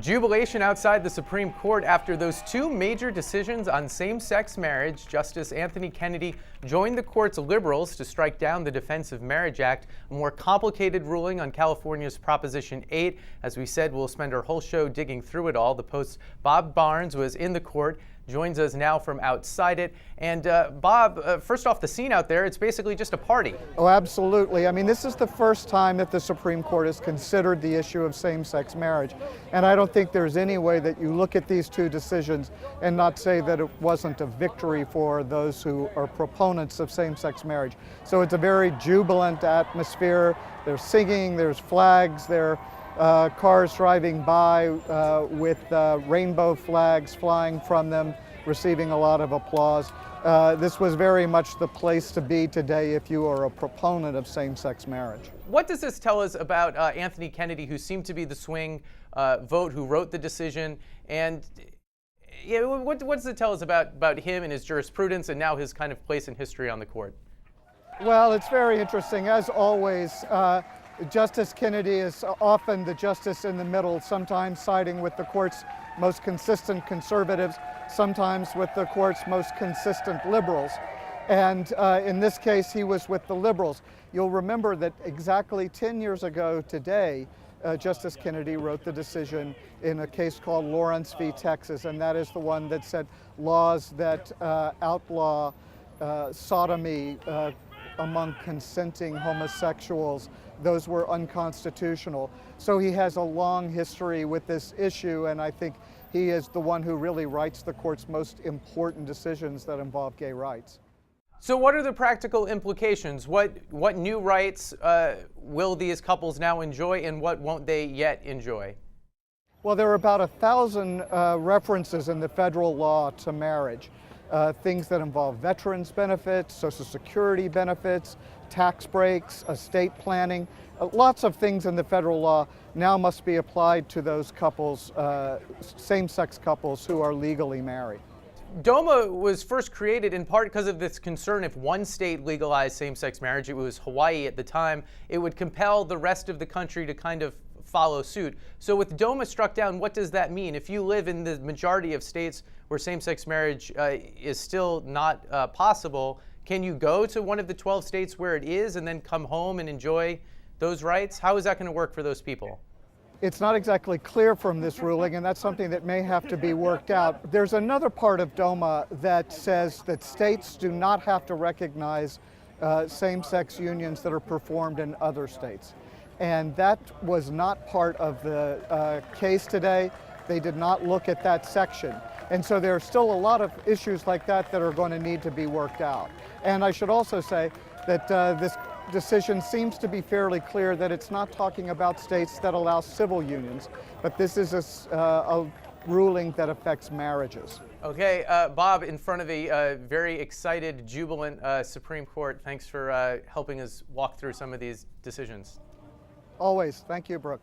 Jubilation outside the Supreme Court after those two major decisions on same-sex marriage. Justice Anthony Kennedy joined the court's liberals to strike down the Defense of Marriage Act, a more complicated ruling on California's Proposition 8. As we said, we'll spend our whole show digging through it all. The Post's Bob Barnes was in the court, joins us now from outside it. And Bob, first off, the scene out there, it's basically just a party. Oh, absolutely. I mean, this is the first time that the Supreme Court has considered the issue of same-sex marriage. And I don't think there's any way that you look at these two decisions and not say that it wasn't a victory for those who are proponents of same-sex marriage. So it's a very jubilant atmosphere. There's singing, there's flags, there are cars driving by with rainbow flags flying from them, receiving a lot of applause. This was very much the place to be today if you are a proponent of same-sex marriage. What does this tell us about Anthony Kennedy, who seemed to be the swing vote, who wrote the decision? And what does it tell us about him and his jurisprudence and now his kind of place in history on the court? Well, it's very interesting. As always, Justice Kennedy is often the justice in the middle, sometimes siding with the court's most consistent conservatives, sometimes with the court's most consistent liberals. And in this case, he was with the liberals. You'll remember that exactly 10 years ago today, Justice Kennedy wrote the decision in a case called Lawrence v. Texas, and that is the one that said laws that outlaw sodomy among consenting homosexuals, those were unconstitutional. So he has a long history with this issue, and I think he is the one who really writes the court's most important decisions that involve gay rights. So what are the practical implications? What new rights will these couples now enjoy, and what won't they yet enjoy? Well, there are about 1,000 references in the federal law to marriage. Things that involve veterans benefits, Social Security benefits, tax breaks, estate planning. Lots of things in the federal law now must be applied to those couples, same-sex couples who are legally married. DOMA was first created in part because of this concern if one state legalized same-sex marriage, it was Hawaii at the time, it would compel the rest of the country to kind of follow suit. So with DOMA struck down, what does that mean? If you live in the majority of states where same-sex marriage is still not possible, can you go to one of the 12 states where it is and then come home and enjoy those rights? How is that going to work for those people? It's not exactly clear from this ruling, and that's something that may have to be worked out. There's another part of DOMA that says that states do not have to recognize same-sex unions that are performed in other states. And that was not part of the case today. They did not look at that section. And so there are still a lot of issues like that that are going to need to be worked out. And I should also say that this decision seems to be fairly clear that it's not talking about states that allow civil unions, but this is a ruling that affects marriages. Okay, Bob, in front of a very excited, jubilant Supreme Court, thanks for helping us walk through some of these decisions. Always. Thank you, Brooke.